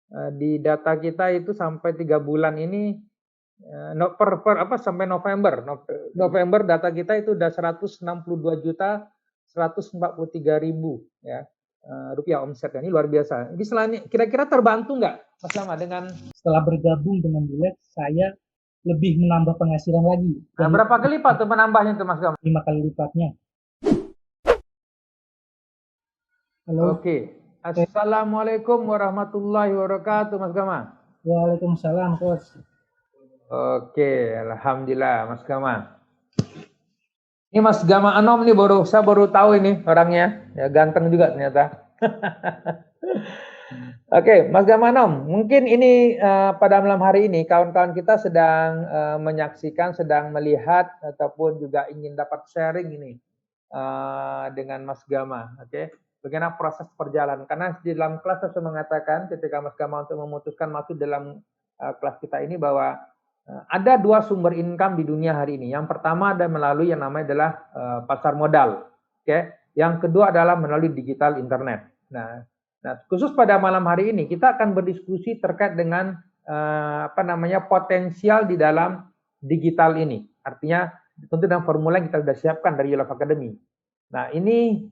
Di data kita itu sampai 3 bulan ini, sampai November data kita itu udah 162.143.000 ya, rupiah omsetnya, ini luar biasa. Ini selain kira-kira terbantu nggak Mas Lama dengan Setelah bergabung dengan Bullet, saya lebih menambah penghasilan lagi. berapa kali lipat tuh menambahnya tuh Mas Gama? 5 kali lipatnya. Halo. Oke. Assalamualaikum warahmatullahi wabarakatuh Mas Gama. Waalaikumsalam, Coach. Oke, alhamdulillah Mas Gama. Ini Mas Gama Anom nih saya baru tahu ini orangnya, ya ganteng juga ternyata. Oke, Mas Gama Anom, mungkin ini pada malam hari ini kawan-kawan kita sedang menyaksikan, sedang melihat ataupun juga ingin dapat sharing ini dengan Mas Gama, oke? Bagaimana proses perjalanan? Karena di dalam kelas saya mengatakan ketika Mas Gama untuk memutuskan masuk dalam kelas kita ini bahwa ada 2 sumber income di dunia hari ini. Yang pertama ada melalui yang namanya adalah pasar modal, oke? Yang kedua adalah melalui digital internet. Nah, khusus pada malam hari ini kita akan berdiskusi terkait dengan potensial di dalam digital ini. Artinya tentu dengan formula yang kita sudah siapkan dari Yellow Academy. Nah, ini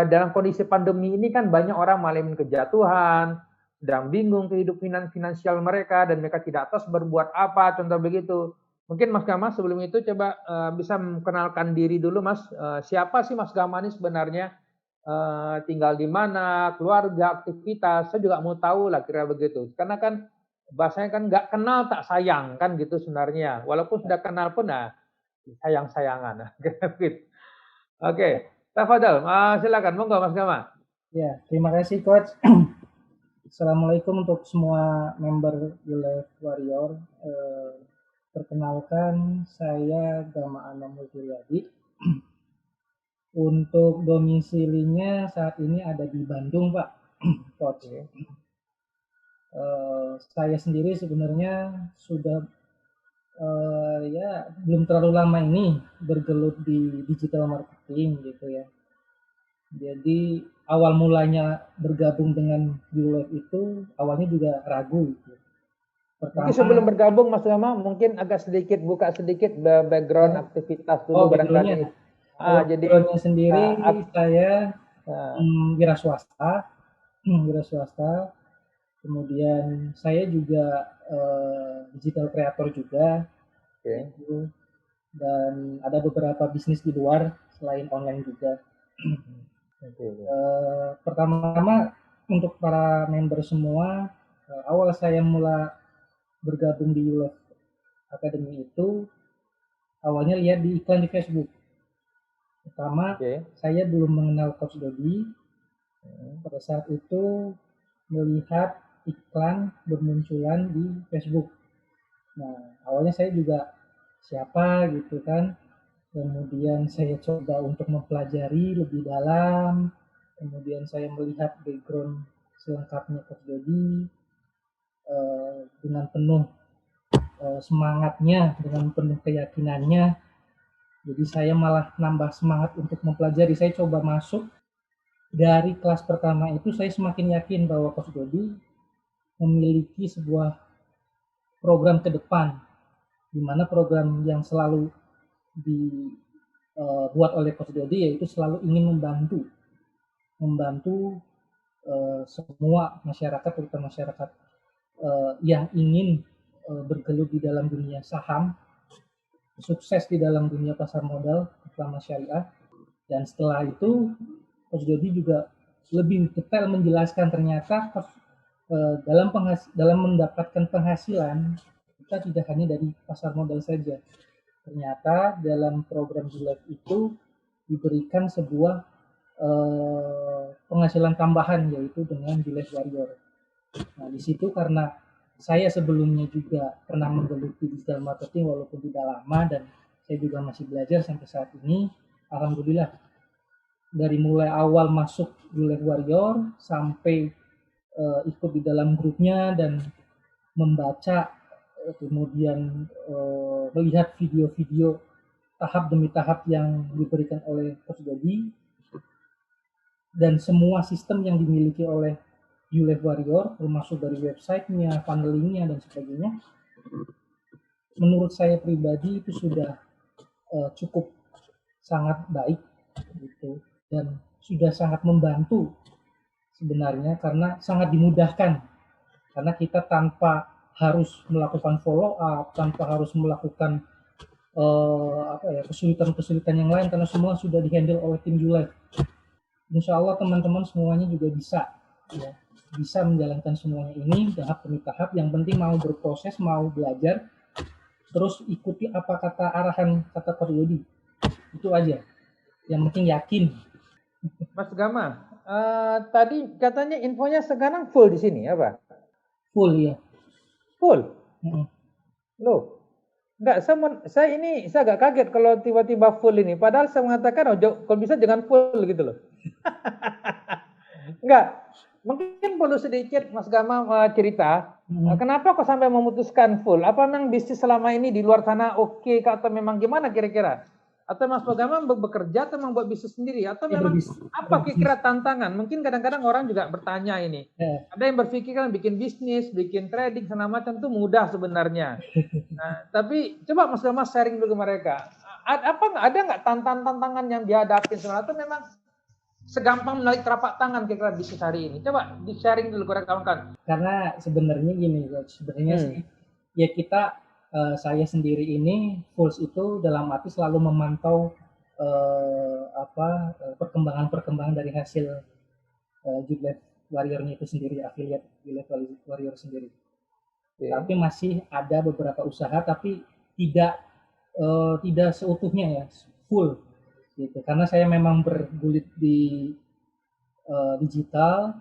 dalam kondisi pandemi ini kan banyak orang mengalami kejatuhan, sedang bingung kehidupan finansial mereka dan mereka tidak tahu berbuat apa, contoh begitu. Mungkin Mas Gama sebelum itu coba bisa memperkenalkan diri dulu Mas. Siapa sih Mas Gama ini sebenarnya? Tinggal di mana, keluarga, aktivitas. Saya juga mau tahu lah kira begitu. Karena kan bahasanya kan nggak kenal tak sayang kan gitu sebenarnya. Walaupun sudah kenal pun sayang-sayangan. Oke, tafadhol. Silakan monggo Mas Gama. Ya, terima kasih Coach. Assalamualaikum untuk semua member Bullet Warrior. Perkenalkan, saya Gama Anom Multiryadi. Untuk domisilinya saat ini ada di Bandung, Pak. Coach. Saya sendiri sebenarnya sudah belum terlalu lama ini bergelut di digital marketing gitu ya. Jadi awal mulanya bergabung dengan Bullet itu awalnya juga ragu gitu. Mungkin sebelum bergabung Mas Gama mungkin agak sedikit buka sedikit background aktivitas dulu barangkali. Jadi sendiri saya wira swasta. Kemudian saya juga digital creator juga. Gitu. Dan ada beberapa bisnis di luar selain online juga. Pertama-tama untuk para member semua, awal saya mulai bergabung di Yellow Academy itu awalnya lihat di iklan di Facebook. Pertama, saya belum mengenal Coach Dodi. Pada saat itu melihat iklan bermunculan di Facebook. Nah, awalnya saya juga siapa gitu kan. Kemudian saya coba untuk mempelajari lebih dalam. Kemudian saya melihat background selengkapnya Coach Dodi dengan penuh semangatnya, dengan penuh keyakinannya. Jadi saya malah nambah semangat untuk mempelajari. Saya coba masuk. Dari kelas pertama itu saya semakin yakin bahwa Coach Dodi memiliki sebuah program ke depan, di mana program yang selalu dibuat oleh Coach Dodi yaitu selalu ingin membantu semua masyarakat, terutama masyarakat yang ingin bergelut di dalam dunia saham, sukses di dalam dunia pasar modal, terutama syariah. Dan setelah itu Coach Dodi juga lebih detail menjelaskan ternyata dalam mendapatkan penghasilan kita tidak hanya dari pasar modal saja. Ternyata dalam program Bullet itu diberikan sebuah penghasilan tambahan yaitu dengan Bullet Warrior. Nah di situ karena saya sebelumnya juga pernah menggeluti digital marketing walaupun tidak lama dan saya juga masih belajar sampai saat ini. Alhamdulillah dari mulai awal masuk Bullet Warrior sampai ikut di dalam grupnya dan membaca kemudian melihat video-video tahap demi tahap yang diberikan oleh Coach Dodi dan semua sistem yang dimiliki oleh ULEF Warrior, termasuk dari websitenya, funnelingnya dan sebagainya, menurut saya pribadi itu sudah cukup sangat baik gitu, dan sudah sangat membantu sebenarnya karena sangat dimudahkan, karena kita tanpa harus melakukan follow up, tanpa harus melakukan kesulitan-kesulitan yang lain, karena semua sudah dihandle oleh tim ULEF. Insya Allah teman-teman semuanya juga bisa, ya, bisa menjalankan semuanya ini tahap demi tahap. Yang penting mau berproses, mau belajar, terus ikuti apa kata arahan kata Coach Yodi, itu aja. Yang penting yakin. Mas Gama, tadi katanya infonya sekarang full di sini, apa? Full ya. Full. Loh, enggak, saya agak kaget kalau tiba-tiba full ini. Padahal saya mengatakan, kalau bisa jangan full gitu loh. Enggak, mungkin perlu sedikit Mas Gama cerita, kenapa kok sampai memutuskan full? Apa memang bisnis selama ini di luar sana oke, atau memang gimana kira-kira? Atau Mas Gama bekerja atau memang buat bisnis sendiri? Atau memang apa kira-kira tantangan? Mungkin kadang-kadang orang juga bertanya ini. Ada yang berpikir kan bikin bisnis, bikin trading, segala macam itu mudah sebenarnya. Nah, tapi coba Mas Gama sharing dulu ke mereka. Ada nggak tantangan yang dihadapi sebenarnya? Atau memang segampang menarik telapak tangan kira-kira bisnis hari ini? Coba di-sharing dulu ke rekan-rekan. Karena sebenarnya gini, sebenarnya sih ya kita, saya sendiri ini Fulls itu dalam arti selalu memantau perkembangan dari hasil ULEF Warrior-nya itu sendiri, afiliat ULEF Warrior sendiri. Tapi masih ada beberapa usaha, tapi tidak seutuhnya ya full gitu, karena saya memang bergulit di digital,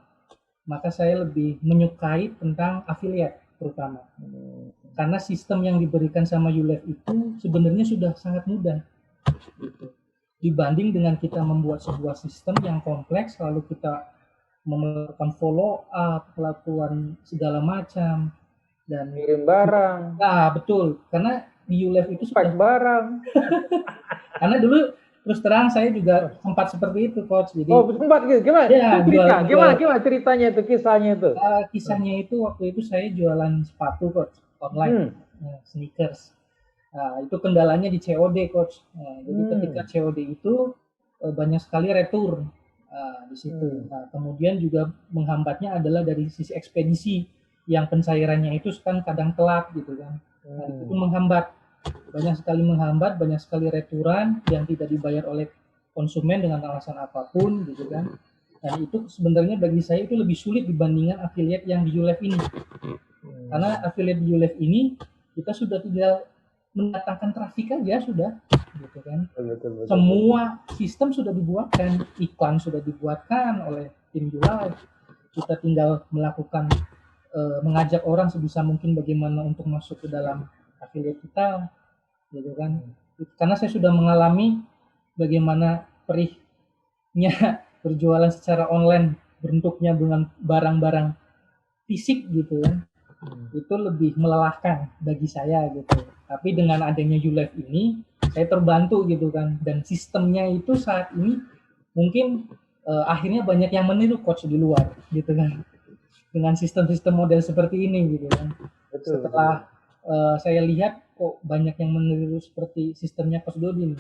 maka saya lebih menyukai tentang afiliat terutama, karena sistem yang diberikan sama ULEF itu sebenarnya sudah sangat mudah gitu, dibanding dengan kita membuat sebuah sistem yang kompleks lalu kita melakukan follow up, melakukan segala macam, dan ngirim barang. Nah, betul, karena di ULEF itu sudah barang. Karena dulu terus terang saya juga sempat seperti itu, Coach. Jadi sempat gitu. Gimana? Ya, Gimana ceritanya itu, kisahnya itu? Kisahnya itu waktu itu saya jualan sepatu, Coach, online, sneakers. Nah, itu kendalanya di COD, Coach. Nah, jadi ketika COD itu banyak sekali retur di situ. Nah, kemudian juga menghambatnya adalah dari sisi ekspedisi, yang pencairannya itu kan kadang telat gitu kan. Nah, itu menghambat, banyak sekali returan yang tidak dibayar oleh konsumen dengan alasan apapun gitu kan. Dan itu sebenarnya bagi saya itu lebih sulit dibandingkan afiliat yang di ULEF ini. Karena afiliat di ULEF ini kita sudah tinggal mendatangkan trafik aja sudah gitu kan. Betul. Semua sistem sudah dibuatkan, iklan sudah dibuatkan oleh tim ULEF. Kita tinggal melakukan mengajak orang sebisa mungkin bagaimana untuk masuk ke dalam afiliat kita gitu kan. Karena saya sudah mengalami bagaimana perihnya berjualan secara online, bentuknya dengan barang-barang fisik gitu kan. Itu lebih melelahkan bagi saya gitu. Tapi dengan adanya ULEF ini saya terbantu gitu kan, dan sistemnya itu saat ini mungkin akhirnya banyak yang meniru Coach di luar gitu kan, dengan sistem-sistem model seperti ini gitu kan. Setelah saya lihat kok banyak yang meniru seperti sistemnya Coach Dodi,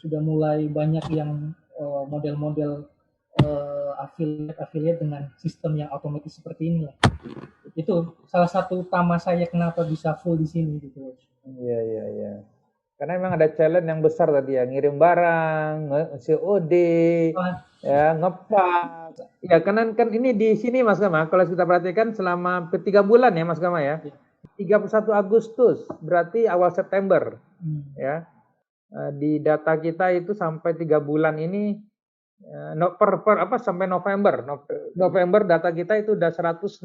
sudah mulai banyak yang model-model afiliat dengan sistem yang otomatis seperti ini lah. Itu salah satu utama saya kenapa bisa full di sini gitu. Iya. Karena memang ada challenge yang besar tadi ya, ngirim barang, COD, ya ngepas. Ya kan ini di sini Mas Gama, kalau kita perhatikan selama 3 bulan ya Mas Gama ya. 31 Agustus berarti awal September. Ya. Di data kita itu sampai 3 bulan ini sampai November data kita itu udah 162.143.000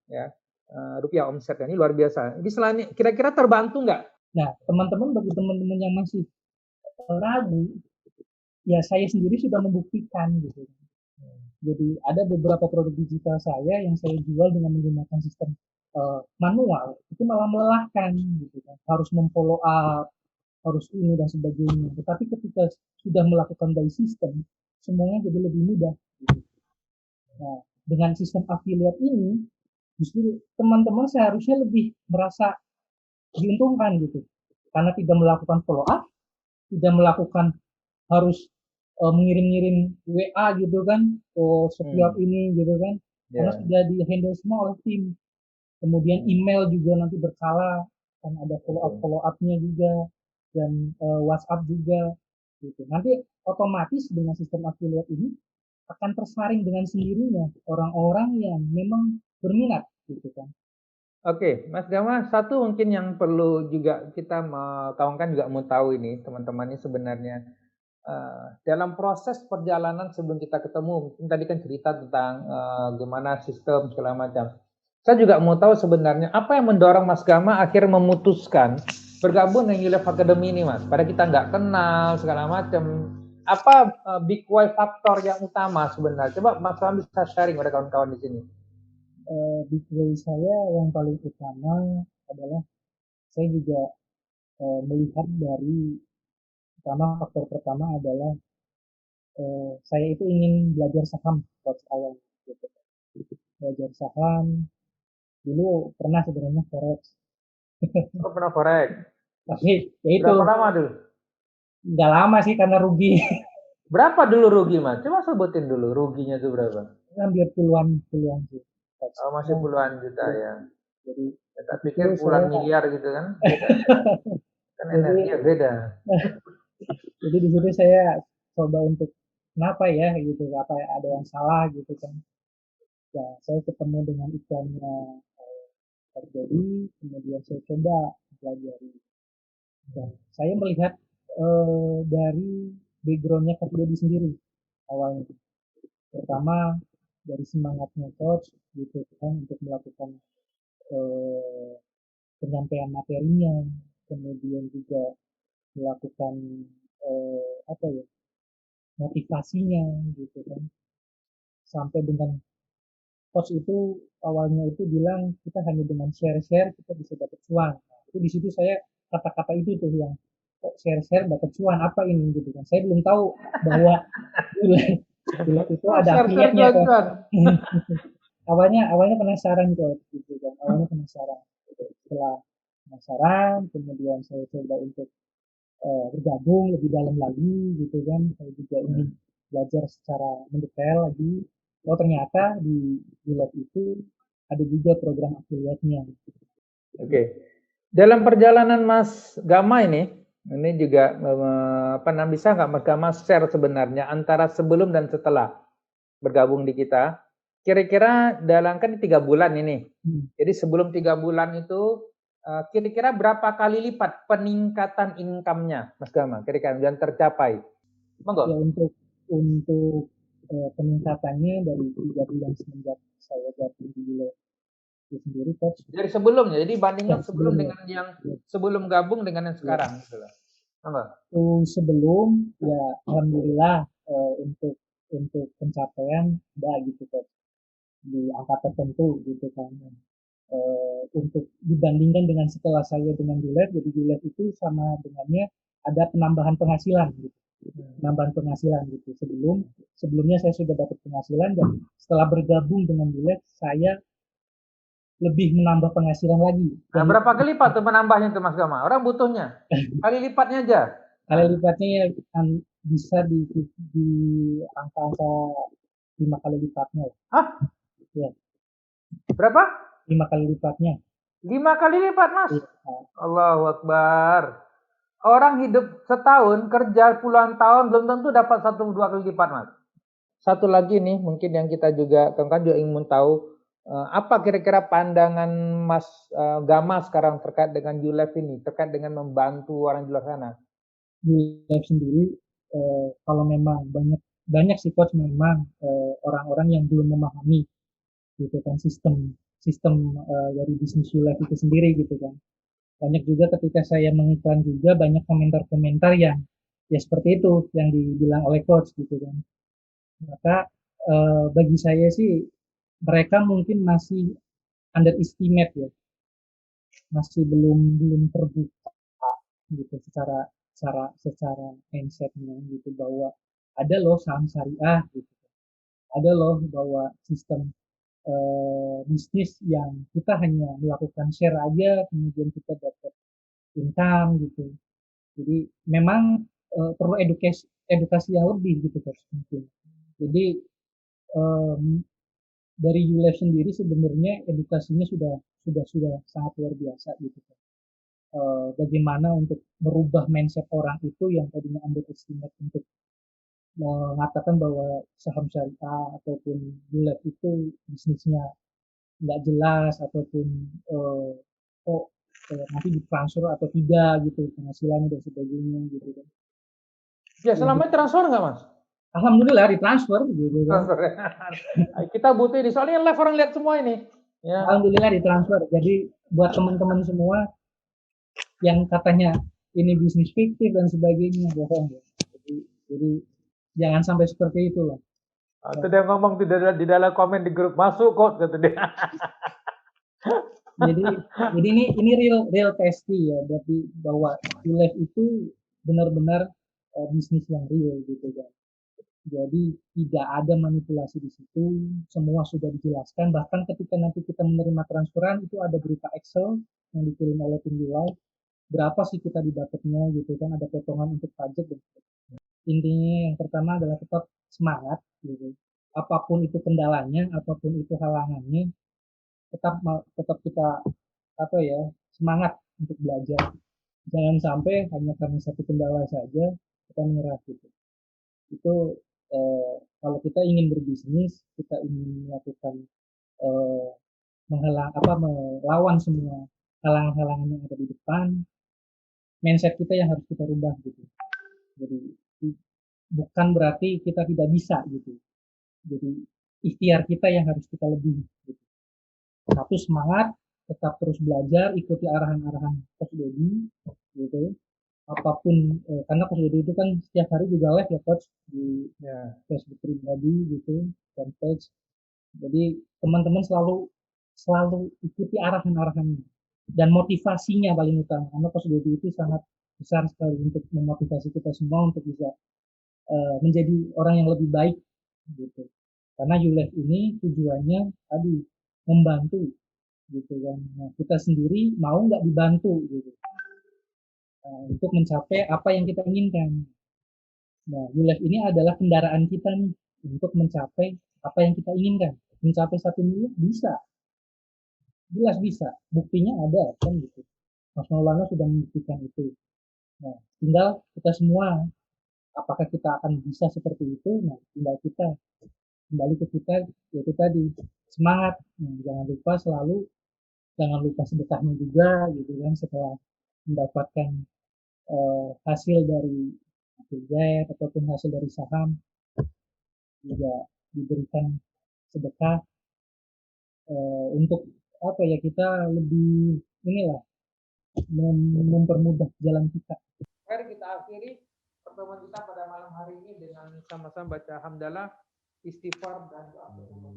ya. Rupiah omset, ini luar biasa. Ini selain kira-kira terbantu nggak? Nah, bagi teman-teman yang masih ragu, ya saya sendiri sudah membuktikan gitu. Jadi ada beberapa produk digital saya yang saya jual dengan menggunakan sistem manual, itu malah melelahkan gitu kan. Harus memfollow up, harus ini dan sebagainya. Tetapi ketika sudah melakukan by system, semuanya jadi lebih mudah. Gitu. Nah, dengan sistem affiliate ini, justru teman-teman seharusnya lebih merasa diuntungkan gitu. Karena tidak melakukan follow up, tidak melakukan harus mengirim-ngirim WA gitu kan ke setiap ini gitu kan. Karena Ya. sudah di-handle semua oleh tim. Kemudian email juga nanti berkala, kan ada Betul. follow up-nya juga, dan WhatsApp juga gitu. Nanti otomatis dengan sistem affiliate ini akan tersaring dengan sendirinya orang-orang yang memang berminat gitu kan. Oke, Mas Gama, satu mungkin yang perlu juga kita kawan-kawan juga mau tahu ini, teman-teman ini sebenarnya dalam proses perjalanan sebelum kita ketemu, mungkin tadi kan cerita tentang gimana sistem segala macam. Saya juga mau tahu sebenarnya apa yang mendorong Mas Gama akhir memutuskan bergabung dengan Yulef Academy ini, Mas. Padahal kita nggak kenal segala macam. Apa big why faktor yang utama sebenarnya? Coba Mas Gama bisa sharing pada kawan-kawan di sini. Big way saya yang paling utama adalah saya juga melihat dari faktor pertama adalah saya itu ingin belajar saham coach awal gitu. Belajar saham dulu pernah sebenarnya forex. Oh, pernah forex. Tapi ya itu Berapa lama dulu? nggak lama sih karena rugi. Berapa dulu rugi, Mas? Coba sebutin dulu ruginya itu berapa? Hampir puluhan puluhan sih coach. Oh, masih Nah, puluhan juta ya, ya. jadi Ya, tak itu pikir saya puluhan miliar gitu kan. Beda. Kan jadi energinya beda. jadi di situ saya coba untuk kenapa ya gitu, apa ada yang salah gitu kan. Ya saya ketemu dengan iklannya terjadi, kemudian saya coba pelajari. Dan saya melihat dari backgroundnya Kak Deddy sendiri awalnya. Pertama dari semangatnya coach gitu kan untuk melakukan eh, penyampaian materinya, kemudian juga melakukan apa ya motivasinya gitu kan, sampai dengan coach itu awalnya itu bilang kita hanya dengan share-share kita bisa dapat cuan. Nah, itu di situ saya kata-kata itu tuh yang kok share-share dapat cuan apa ini gitu kan. Saya belum tahu bahwa bulat itu Oh, ada share-share affiliate-nya tuh. cuan-cuan. awalnya awalnya penasaran tuh gitu kan. Awalnya penasaran. Gitu. Setelah penasaran, kemudian saya coba untuk bergabung lebih dalam lagi gitu kan. Saya juga ingin belajar secara mendetail lagi. Oh ternyata di lab itu ada juga program affiliate-nya. Oke. Dalam perjalanan Mas Gama ini juga apa namanya bisa nggak Mas Gama share sebenarnya antara sebelum dan setelah bergabung di kita? Kira-kira dalam kan 3 bulan ini. Jadi sebelum 3 bulan itu kira-kira berapa kali lipat peningkatan income-nya, Mas Gama? Kira-kira dan tercapai. Ya Monggo. untuk peningkatannya dari 3 bulan semenjak saya gabung di lab itu sendiri coach. Dari sebelumnya, jadi Ya bandingkan sebelum sebelumnya. dengan yang sebelum gabung dengan yang Ya, sekarang. Gitu loh. Monggo. sebelum ya alhamdulillah untuk pencapaian ada gitu coach di angka tertentu gitu kan. Untuk dibandingkan dengan setelah saya dengan Gillette, jadi Gillette itu sama dengannya ada penambahan penghasilan gitu. Penambahan penghasilan gitu. Sebelumnya saya sudah dapat penghasilan dan setelah bergabung dengan Gillette saya lebih menambah penghasilan lagi. Nah, Dan berapa kali lipat tuh menambahnya tuh Mas Gama? Orang butuhnya kali lipatnya aja. kali Nah, lipatnya ya bisa di angka-angka 5 kali lipatnya. hah? Ya, Berapa? 5 kali lipatnya. 5 kali lipat, Mas. Ya, nah, Allahu Akbar. Orang hidup setahun, kerja puluhan tahun, belum tentu dapat 1 2 kali lipat, Mas. Satu lagi nih, mungkin yang kita juga, kan juga ingin tahu, apa kira-kira pandangan Mas Gama sekarang terkait dengan ULEF ini, terkait dengan membantu orang di luar sana? di lab sendiri kalau memang banyak banyak sih coach memang orang-orang yang belum memahami gitu kan sistem sistem dari bisnis ULab itu sendiri gitu kan. Banyak juga ketika saya mengiklan juga banyak komentar-komentar yang ya seperti itu yang dibilang oleh coach gitu kan. Maka bagi saya sih mereka mungkin masih underestimate ya, masih belum belum terbuka gitu secara secara secara mindsetnya gitu bahwa ada loh saham syariah gitu. ada loh bahwa sistem bisnis yang kita hanya melakukan share aja, kemudian kita dapat income gitu. Jadi memang perlu edukasi yang lebih gitu Coach mungkin. Jadi dari ULEF sendiri sebenarnya edukasinya sudah sangat luar biasa gitu kan. Bagaimana untuk merubah mindset orang itu yang tadinya underestimate untuk mengatakan bahwa saham syariah ataupun ULEF itu bisnisnya nggak jelas ataupun kok nanti ditransfer atau tidak gitu penghasilannya dan sebagainya gitu kan. Ya selama transfer nggak Mas? Alhamdulillah ditransfer gitu kan. Kita butuh ini soalnya live orang lihat semua ini. Ya. Alhamdulillah ditransfer. Jadi buat teman-teman semua yang katanya ini bisnis fiktif dan sebagainya bohong ya. Jadi jangan sampai seperti itulah. Atau dia ngomong di dalam komen di grup masuk kok kata dia. jadi ini real testy ya, berarti bahwa ULEF itu benar-benar bisnis yang real gitu kan. Jadi tidak ada manipulasi di situ, semua sudah dijelaskan. Bahkan ketika nanti kita menerima transferan itu ada berupa Excel yang dikirim oleh tim UI, berapa sih kita didapatnya gitu kan, ada potongan untuk pajak dan intinya yang pertama adalah tetap semangat gitu. Apapun itu kendalanya, apapun itu halangannya, tetap tetap kita apa ya semangat untuk belajar. Jangan sampai hanya karena satu kendala saja kita menyerah gitu. Itu kalau kita ingin berbisnis, kita ingin melakukan eh, melawan semua halangan-halangan yang ada di depan, mindset kita yang harus kita rubah gitu. Jadi bukan berarti kita tidak bisa gitu. Jadi ikhtiar kita yang harus kita lebih gitu. Satu semangat, tetap terus belajar, ikuti arahan-arahan Coach Dedi gitu. Apapun karena Coach Dedi itu kan setiap hari juga live ya Coach di Facebook pribadi gitu, fanpage. Jadi teman-teman selalu ikuti arahan-arahannya dan motivasinya paling utama karena Coach Dedi itu sangat besar sekali untuk memotivasi kita semua untuk bisa menjadi orang yang lebih baik gitu. Karena ULEF ini tujuannya tadi membantu gitu kan. Nah, kita sendiri mau nggak dibantu gitu untuk mencapai apa yang kita inginkan. Nah, ULEF ini adalah kendaraan kita nih untuk mencapai apa yang kita inginkan. Mencapai 1 miliar bisa, jelas bisa. Buktinya ada kan gitu. Mas Maulana sudah membuktikan itu. Nah, tinggal kita semua apakah kita akan bisa seperti itu? Nah, tinggal kita kembali ke kita yaitu tadi semangat. Nah, jangan lupa sedekahnya juga gitu kan setelah mendapatkan hasil dari affiliate ataupun hasil dari saham juga diberikan sedekah untuk apa ya kita lebih inilah mempermudah jalan kita. Mari kita akhiri pertemuan kita pada malam hari ini dengan sama-sama baca hamdalah, istighfar dan doa berkumul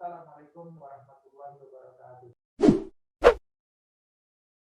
Assalamualaikum warahmatullahi wabarakatuh.